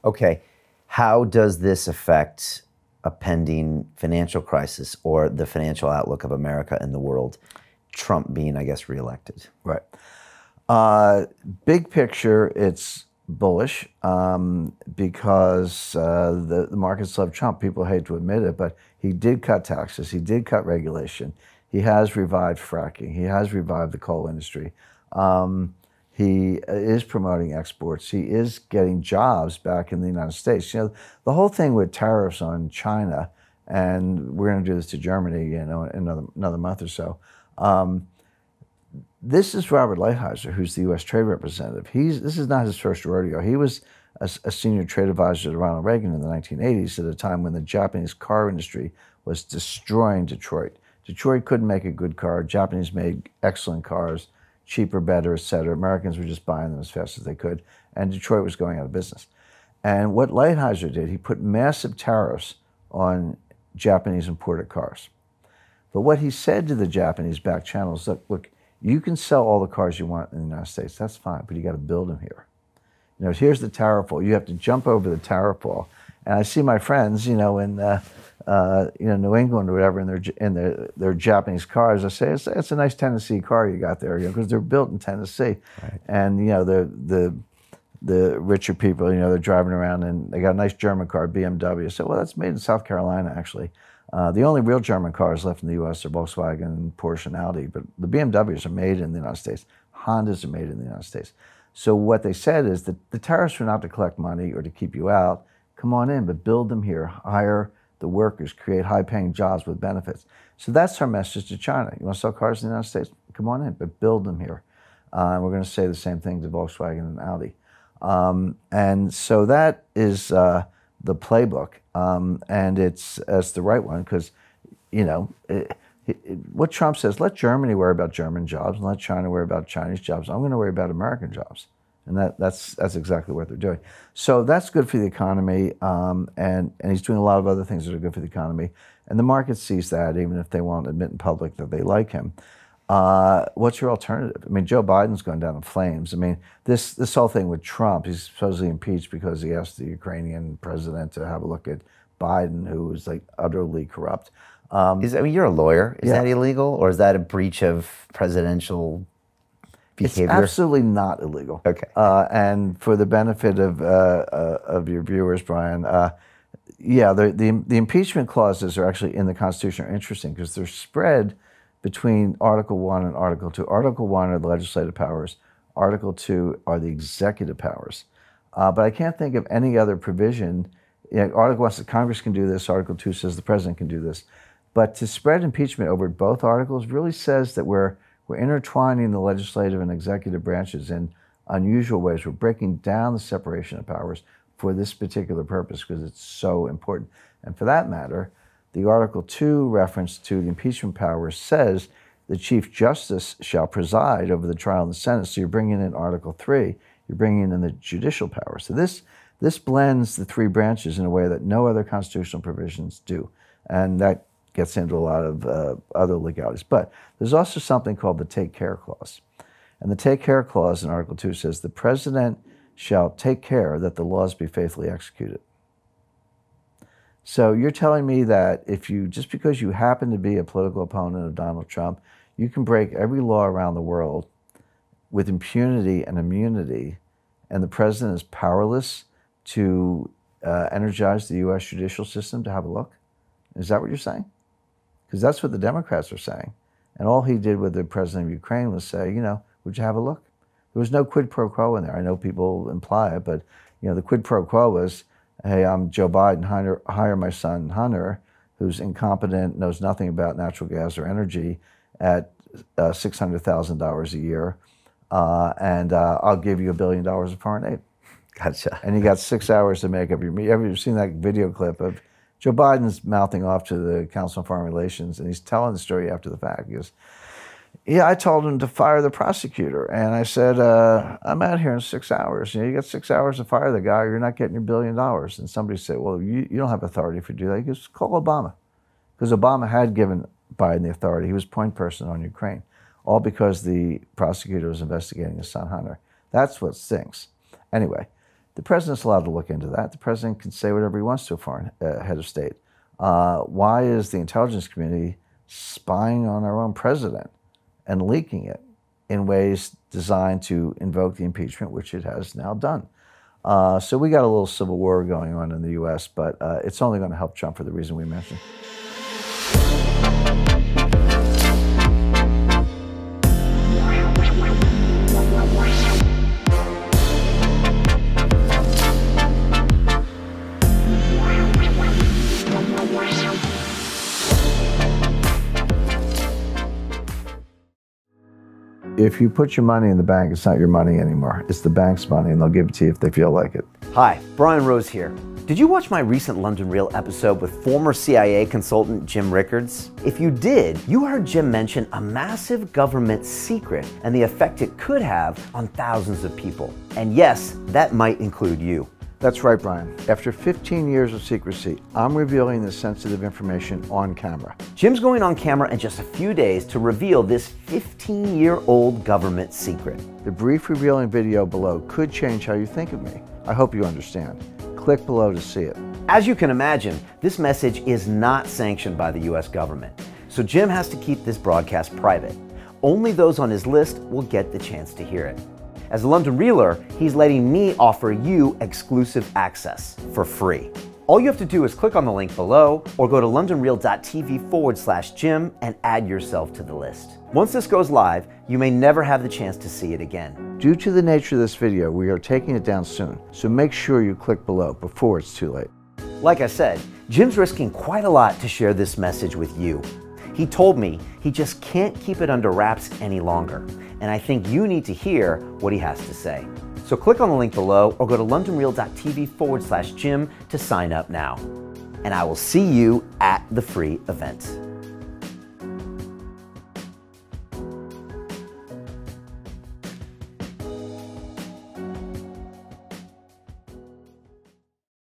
Okay, how does this affect a pending financial crisis or the financial outlook of America and the world, Trump being, I guess, reelected? Right. Big picture, it's bullish because the markets love Trump. People hate to admit it, but he did cut taxes. He did cut regulation. He has revived fracking. He has revived the coal industry. He is promoting exports. He is getting jobs back in the United States. You know, the whole thing with tariffs on China, and we're going to do this to Germany, you know, in another month or so. This is Robert Lighthizer, who's the U.S. Trade Representative. This is not his first rodeo. He was a senior trade advisor to Ronald Reagan in the 1980s at a time when the Japanese car industry was destroying Detroit. Detroit couldn't make a good car. Japanese made excellent cars, cheaper, better, et cetera. Americans were just buying them as fast as they could, and Detroit was going out of business. And what Lighthizer did, he put massive tariffs on Japanese imported cars. But what he said to the Japanese back channels, look, you can sell all the cars you want in the United States, that's fine, but you got to build them here. You know, here's the tariff wall. You have to jump over the tariff wall. And I see my friends, you know, in New England or whatever, in their Japanese cars. I say it's a nice Tennessee car you got there, you know, because they're built in Tennessee. Right. And you know the richer people, you know, they're driving around and they got a nice German car, BMW. I said, well, that's made in South Carolina actually. The only real German cars left in the U.S. are Volkswagen, Porsche, and Audi, but the BMWs are made in the United States. Hondas are made in the United States. So what they said is that the tariffs are not to collect money or to keep you out. Come on in, but build them here. Hire the workers, create high-paying jobs with benefits. So that's our message to China. You want to sell cars in the United States? Come on in, but build them here. And we're going to say the same thing to Volkswagen and Audi. And so that is the playbook, and it's the right one because, you know, what Trump says, let Germany worry about German jobs and let China worry about Chinese jobs. I'm going to worry about American jobs. And that's exactly what they're doing. So that's good for the economy, and he's doing a lot of other things that are good for the economy. And the market sees that, even if they won't admit in public that they like him. What's your alternative? I mean, Joe Biden's going down in flames. I mean, this whole thing with Trump, he's supposedly impeached because he asked the Ukrainian president to have a look at Biden, who was like utterly corrupt. I mean, you're a lawyer. Is Yeah. that illegal, or is that a breach of presidential behavior? It's absolutely not illegal. Okay. And for the benefit of your viewers, Brian, yeah, the impeachment clauses are actually in the Constitution are interesting because they're spread between Article 1 and Article 2. Article 1 are the legislative powers. Article 2 are the executive powers. But I can't think of any other provision. You know, Article 1 says Congress can do this. Article 2 says the president can do this. But to spread impeachment over both articles really says that we're intertwining the legislative and executive branches in unusual ways. We're breaking down the separation of powers for this particular purpose because it's so important. And for that matter, the Article 2 reference to the impeachment powers says the Chief Justice shall preside over the trial in the Senate. So you're bringing in Article 3, you're bringing in the judicial power. So this blends the three branches in a way that no other constitutional provisions do. And that gets into a lot of other legalities. But there's also something called the Take Care Clause. And the Take Care Clause in Article 2 says the president shall take care that the laws be faithfully executed. So you're telling me that if you, just because you happen to be a political opponent of Donald Trump, you can break every law around the world with impunity and immunity, and the president is powerless to energize the U.S. judicial system to have a look? Is that what you're saying? Because that's what the Democrats are saying. And all he did with the president of Ukraine was say, you know, would you have a look? There was no quid pro quo in there. I know people imply it, but you know, the quid pro quo was, hey, I'm Joe Biden, hire my son Hunter, who's incompetent, knows nothing about natural gas or energy, at $600,000 a year, and I'll give you $1 billion of foreign aid. Gotcha. And you got 6 hours to make up your meeting. Have you seen that video clip of Joe Biden's mouthing off to the Council on Foreign Relations, and he's telling the story after the fact. He goes, yeah, I told him to fire the prosecutor. And I said, I'm out here in 6 hours. You know, you got 6 hours to fire the guy, or you're not getting your $1 billion. And somebody said, well, you don't have authority to do that. He goes, call Obama. Because Obama had given Biden the authority. He was point person on Ukraine, all because the prosecutor was investigating his son Hunter. That's what stinks. Anyway, The president's allowed to look into that. The president can say whatever he wants to a foreign head of state. Why is the intelligence community spying on our own president and leaking it in ways designed to invoke the impeachment, which it has now done? So we got a little civil war going on in the U.S., but it's only going to help Trump for the reason we mentioned. If you put your money in the bank, it's not your money anymore. It's the bank's money, and they'll give it to you if they feel like it. Hi, Brian Rose here. Did you watch my recent London Real episode with former CIA consultant Jim Rickards? If you did, you heard Jim mention a massive government secret and the effect it could have on thousands of people. And yes, that might include you. That's right, Brian. After 15 years of secrecy, I'm revealing the sensitive information on camera. Jim's going on camera in just a few days to reveal this 15-year-old government secret. The brief revealing video below could change how you think of me. I hope you understand. Click below to see it. As you can imagine, this message is not sanctioned by the US government, so Jim has to keep this broadcast private. Only those on his list will get the chance to hear it. As a London Reeler, he's letting me offer you exclusive access for free. All you have to do is click on the link below or go to londonreal.tv/Jim and add yourself to the list. Once this goes live, you may never have the chance to see it again. Due to the nature of this video, we are taking it down soon, so make sure you click below before it's too late. Like I said, Jim's risking quite a lot to share this message with you. He told me he just can't keep it under wraps any longer, and I think you need to hear what he has to say. So click on the link below or go to londonreal.tv/Jim to sign up now. And I will see you at the free event.